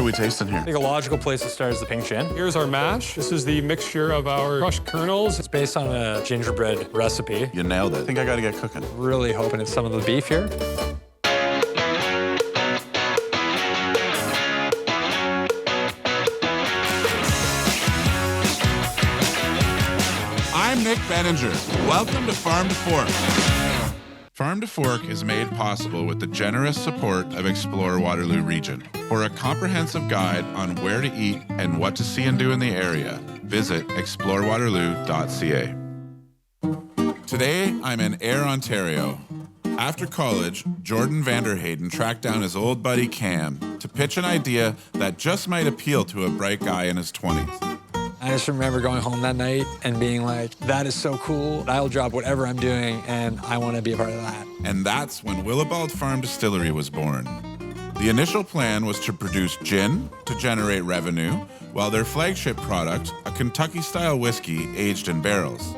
we tasting here? I think a logical place to start is the pink gin. Here's our mash. This is the mixture of our crushed kernels. It's based on a gingerbread recipe. You nailed it. I think I gotta get cooking. Really hoping it's some of the beef here. I'm Nick Benninger. Welcome to Farm to Fork. Farm to Fork is made possible with the generous support of Explore Waterloo Region. For a comprehensive guide on where to eat and what to see and do in the area, visit explorewaterloo.ca. Today, I'm in Ayr, Ontario. After college, Jordan Van der Hayden tracked down his old buddy Cam to pitch an idea that just might appeal to a bright guy in his 20s. I just remember going home that night and being like, that is so cool. I'll drop whatever I'm doing, and I want to be a part of that. And that's when Willibald Farm Distillery was born. The initial plan was to produce gin to generate revenue, while their flagship product, a Kentucky-style whiskey aged in barrels.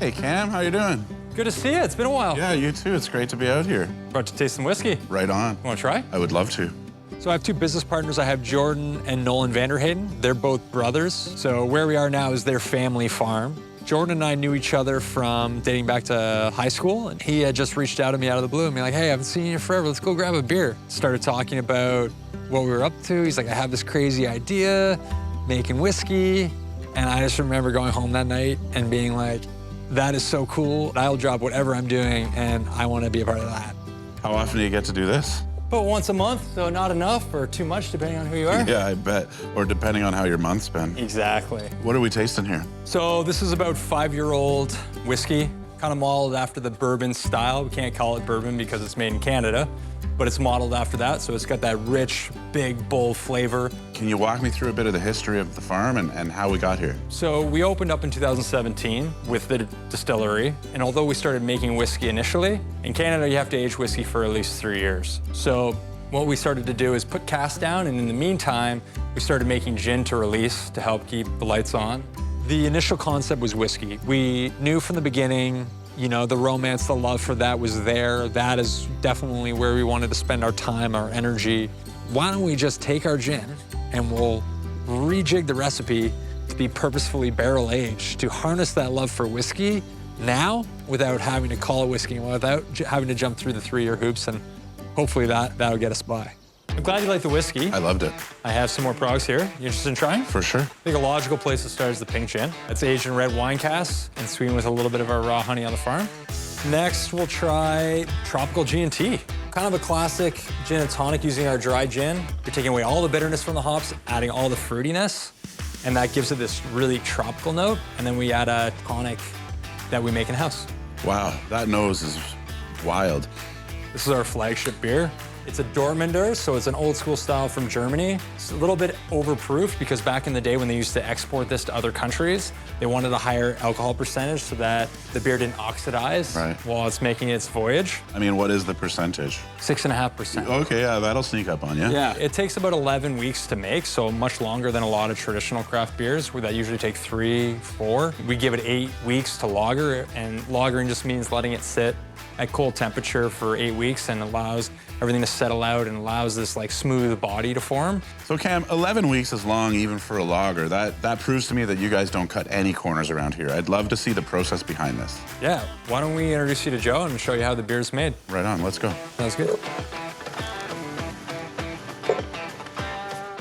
Hey Cam, how you doing? Good to see you. It's been a while. Yeah, you too. It's great to be out here. About to taste some whiskey. Right on. Want to try? I would love to. So I have two business partners. I have Jordan and Nolan Van der Hayden. They're both brothers. So where we are now is their family farm. Jordan and I knew each other from dating back to high school. And he had just reached out to me out of the blue and be like, hey, I haven't seen you forever. Let's go grab a beer. Started talking about what we were up to. He's like, I have this crazy idea, making whiskey. And I just remember going home that night and being like, that is so cool. I'll drop whatever I'm doing, and I want to be a part of that. How often do you get to do this? But once a month, so not enough or too much, depending on who you are. Yeah, I bet. Or depending on how your month's been. Exactly. What are we tasting here? So this is about 5-year-old whiskey, kind of modeled after the bourbon style. We can't call it bourbon because it's made in Canada, but it's modeled after that. So it's got that rich, big, bold flavor. Can you walk me through a bit of the history of the farm and how we got here? So we opened up in 2017 with the distillery. And although we started making whiskey initially, in Canada, you have to age whiskey for at least 3 years. So what we started to do is put cask down. And in the meantime, we started making gin to release to help keep the lights on. The initial concept was whiskey. We knew from the beginning, you know, the romance, the love for that was there. That is definitely where we wanted to spend our time, our energy. Why don't we just take our gin and we'll rejig the recipe to be purposefully barrel aged to harness that love for whiskey now without having to call it whiskey, without having to jump through the 3-year hoops, and hopefully that'll get us by. I'm glad you like the whiskey. I loved it. I have some more products here. You interested in trying? For sure. I think a logical place to start is the pink gin. It's aged in red wine casks and sweetened with a little bit of our raw honey on the farm. Next, we'll try tropical G&T. Kind of a classic gin and tonic using our dry gin. You're taking away all the bitterness from the hops, adding all the fruitiness, and that gives it this really tropical note. And then we add a tonic that we make in-house. Wow, that nose is wild. This is our flagship beer. It's a Dortmunder, so it's an old school style from Germany. It's a little bit overproof because back in the day when they used to export this to other countries, they wanted a higher alcohol percentage so that the beer didn't oxidize while it's making its voyage. I mean, what is the percentage? 6.5%. Okay, yeah, that'll sneak up on you. Yeah, it takes about 11 weeks to make, so much longer than a lot of traditional craft beers where that usually take 3, 4. We give it 8 weeks to lager, and lagering just means letting it sit at cold temperature for 8 weeks and allows everything to settle out and allows this like smooth body to form. So Cam, 11 weeks is long even for a lager. That proves to me that you guys don't cut any corners around here. I'd love to see the process behind this. Yeah, why don't we introduce you to Joe and show you how the beer's made. Right on, let's go. Sounds good.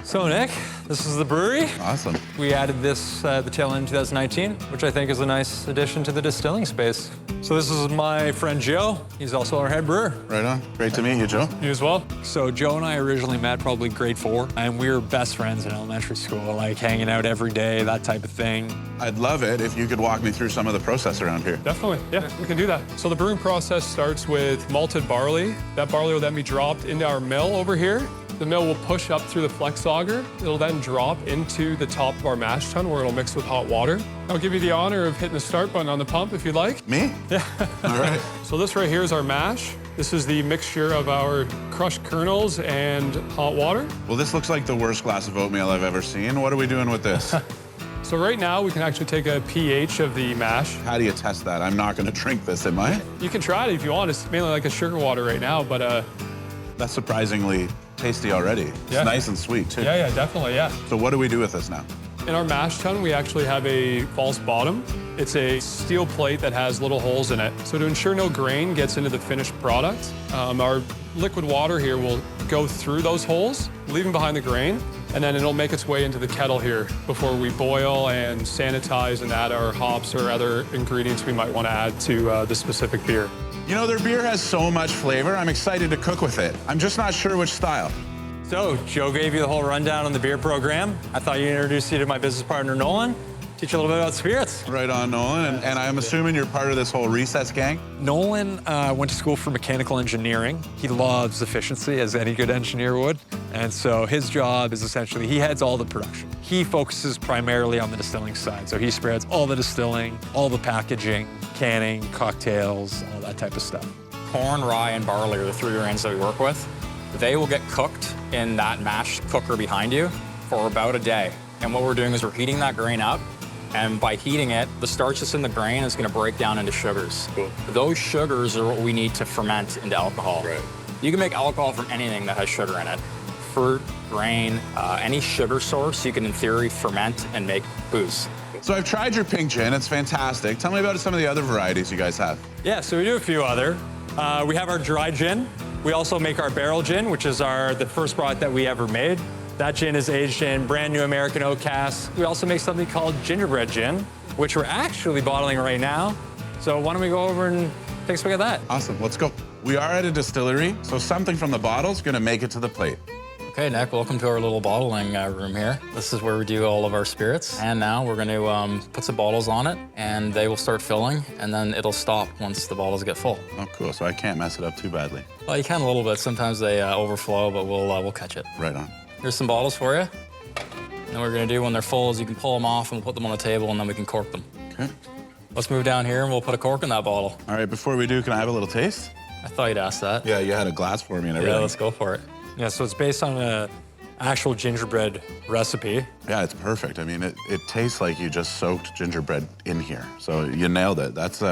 So Nick, this is the brewery. Awesome. We added this at the tail end of 2019, which I think is a nice addition to the distilling space. So this is my friend Joe. He's also our head brewer. Right on. Great to meet you, Joe. You as well. So Joe and I originally met probably grade 4, and we were best friends in elementary school, like hanging out every day, that type of thing. I'd love it if you could walk me through some of the process around here. Definitely, yeah, we can do that. So the brewing process starts with malted barley. That barley will then be dropped into our mill over here. The mill will push up through the flex auger. It'll then drop into the top of our mash tun where it'll mix with hot water. I'll give you the honor of hitting the start button on the pump if you'd like. Me? Yeah. All right. So this right here is our mash. This is the mixture of our crushed kernels and hot water. Well, this looks like the worst glass of oatmeal I've ever seen. What are we doing with this? So right now we can actually take a pH of the mash. How do you test that? I'm not gonna drink this, am I? You can try it if you want. It's mainly like a sugar water right now, but That's surprisingly tasty already. It's Yeah. nice and sweet too. yeah, definitely, yeah. So what do we do with this now? In our mash tun, we actually have a false bottom. It's a steel plate that has little holes in it. So to ensure no grain gets into the finished product, our liquid water here will go through those holes, leaving behind the grain, and then it'll make its way into the kettle here before we boil and sanitize and add our hops or other ingredients we might want to add to the specific beer. You know, their beer has so much flavor. I'm excited to cook with it. I'm just not sure which style. So Joe gave you the whole rundown on the beer program. I thought you'd introduce you to my business partner, Nolan. Teach you a little bit about spirits. Right on, Nolan. And I'm assuming you're part of this whole recess gang? Nolan went to school for mechanical engineering. He loves efficiency, as any good engineer would. And so his job is essentially, he heads all the production. He focuses primarily on the distilling side. So he spreads all the distilling, all the packaging, canning, cocktails, all that type of stuff. Corn, rye, and barley are the 3 grains that we work with. They will get cooked in that mash cooker behind you for about a day. And what we're doing is we're heating that grain up. And by heating it, the starch that's in the grain is going to break down into sugars. Cool. Those sugars are what we need to ferment into alcohol. Right. You can make alcohol from anything that has sugar in it. Fruit, grain, any sugar source, you can in theory ferment and make booze. So I've tried your pink gin. It's fantastic. Tell me about some of the other varieties you guys have. Yeah, so we do a few other. We have our dry gin. We also make our barrel gin, which is the first product that we ever made. That gin is aged in brand new American oak casks. We also make something called gingerbread gin, which we're actually bottling right now. So why don't we go over and take a swig at that? Awesome, let's go. We are at a distillery, so something from the bottle's gonna make it to the plate. Okay, Nick, welcome to our little bottling room here. This is where we do all of our spirits. And now we're gonna put some bottles on it and they will start filling and then it'll stop once the bottles get full. Oh, cool, so I can't mess it up too badly. Well, you can a little bit. Sometimes they overflow, but we'll catch it. Right on. Here's some bottles for you. And then what we're gonna do when they're full is you can pull them off and we'll put them on the table and then we can cork them. Okay. Let's move down here and we'll put a cork in that bottle. All right, before we do, can I have a little taste? I thought you'd ask that. Yeah, you had a glass for me and everything. Yeah, let's go for it. Yeah, so it's based on an actual gingerbread recipe. Yeah, it's perfect. I mean, it tastes like you just soaked gingerbread in here. So you nailed it. That's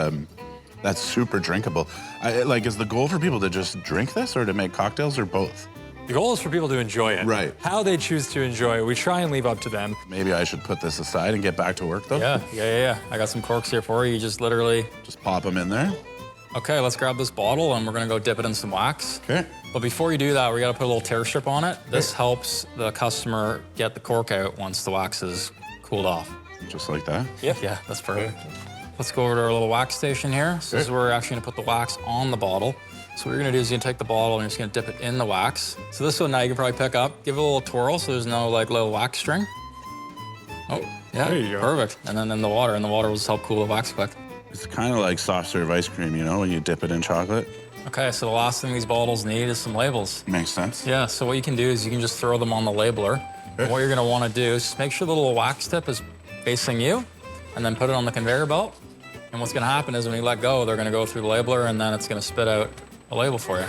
super drinkable. Is the goal for people to just drink this or to make cocktails or both? The goal is for people to enjoy it. Right. How they choose to enjoy it, we try and leave up to them. Maybe I should put this aside and get back to work, though? Yeah. I got some corks here for you. You just literally... Just pop them in there. Okay, let's grab this bottle and we're gonna go dip it in some wax. Okay. But before you do that, we gotta put a little tear strip on it. This helps the customer get the cork out once the wax is cooled off. Just like that? Yep. Yeah, that's perfect. Let's go over to our little wax station here. So this is where we're actually gonna put the wax on the bottle. So what you're gonna do is you're gonna take the bottle and you're just gonna dip it in the wax. So this one now you can probably pick up, give it a little twirl so there's no little wax string. Oh, yeah, There you go. perfect. And then in the water will just help cool the wax quick. It's kind of like soft serve ice cream, you know, when you dip it in chocolate. Okay, so the last thing these bottles need is some labels. Makes sense. Yeah, so what you can do is you can just throw them on the labeler. And what you're gonna wanna do is just make sure the little wax tip is facing you and then put it on the conveyor belt. And what's gonna happen is when you let go, they're gonna go through the labeler and then it's gonna spit out a label for you.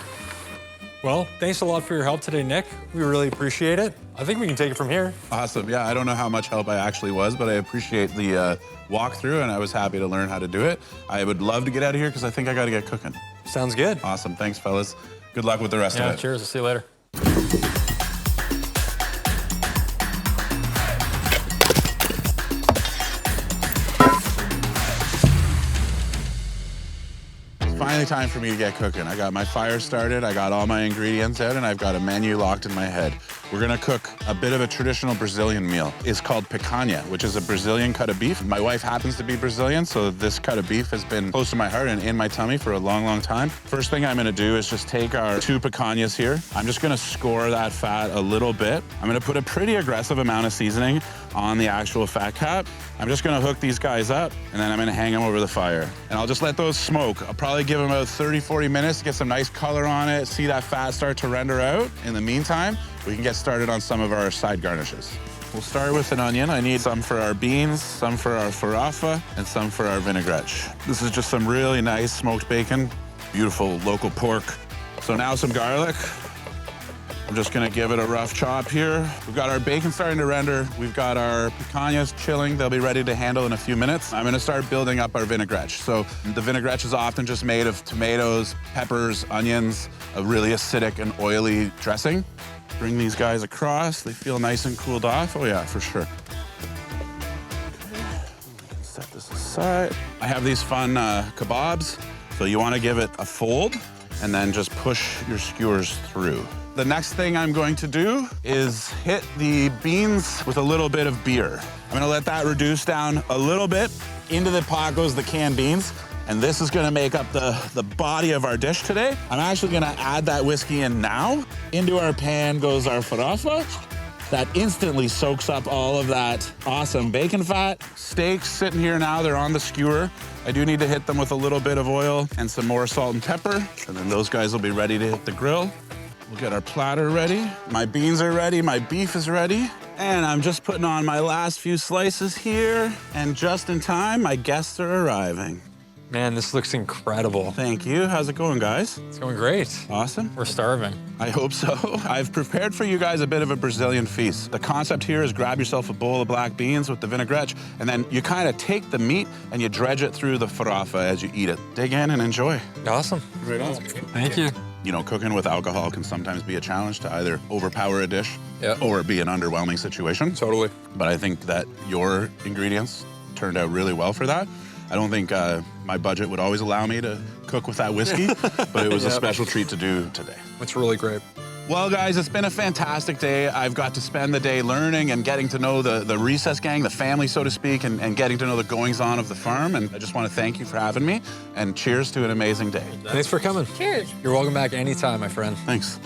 Well, thanks a lot for your help today, Nick. We really appreciate it. I think we can take it from here. Awesome. Yeah, I don't know how much help I actually was, but I appreciate the walkthrough, and I was happy to learn how to do it. I would love to get out of here because I think I got to get cooking. Sounds good. Awesome. Thanks, fellas. Good luck with the rest Yeah, of it. cheers, I'll see you later. Finally time for me to get cooking. I got my fire started, I got all my ingredients out, and I've got a menu locked in my head. We're gonna cook a bit of a traditional Brazilian meal. It's called picanha, which is a Brazilian cut of beef. My wife happens to be Brazilian, so this cut of beef has been close to my heart and in my tummy for a long, long time. First thing I'm gonna do is just take our 2 picanhas here. I'm just gonna score that fat a little bit. I'm gonna put a pretty aggressive amount of seasoning on the actual fat cap. I'm just gonna hook these guys up, and then I'm gonna hang them over the fire. And I'll just let those smoke. I'll probably give them about 30, 40 minutes to get some nice color on it, see that fat start to render out. In the meantime, we can get started on some of our side garnishes. We'll start with an onion. I need some for our beans, some for our farofa, and some for our vinaigrette. This is just some really nice smoked bacon, beautiful local pork. So now some garlic. I'm just gonna give it a rough chop here. We've got our bacon starting to render. We've got our picanhas chilling. They'll be ready to handle in a few minutes. I'm gonna start building up our vinaigrette. So the vinaigrette is often just made of tomatoes, peppers, onions, a really acidic and oily dressing. Bring these guys across. They feel nice and cooled off. Oh yeah, for sure. Set this aside. I have these fun kebabs. So you wanna give it a fold and then just push your skewers through. The next thing I'm going to do is hit the beans with a little bit of beer. I'm gonna let that reduce down a little bit. Into the pot goes the canned beans, and this is gonna make up the body of our dish today. I'm actually gonna add that whiskey in now. Into our pan goes our farofa. That instantly soaks up all of that awesome bacon fat. Steaks sitting here now, they're on the skewer. I do need to hit them with a little bit of oil and some more salt and pepper, and then those guys will be ready to hit the grill. We'll get our platter ready. My beans are ready, my beef is ready. And I'm just putting on my last few slices here, and just in time, my guests are arriving. Man, this looks incredible. Thank you. How's it going, guys? It's going great. Awesome. We're starving. I hope so. I've prepared for you guys a bit of a Brazilian feast. The concept here is grab yourself a bowl of black beans with the vinaigrette, and then you kind of take the meat and you dredge it through the farofa as you eat it. Dig in and enjoy. Awesome. Right on. Thank you. You know, cooking with alcohol can sometimes be a challenge to either overpower a dish or be an underwhelming situation. Totally. But I think that your ingredients turned out really well for that. I don't think my budget would always allow me to cook with that whiskey, but it was a special treat to do today. It's really great. Well, guys, it's been a fantastic day. I've got to spend the day learning and getting to know the Recess gang, the family, so to speak, and getting to know the goings-on of the farm. And I just want to thank you for having me, and cheers to an amazing day. Thanks for coming. Cheers. You're welcome back anytime, my friend. Thanks.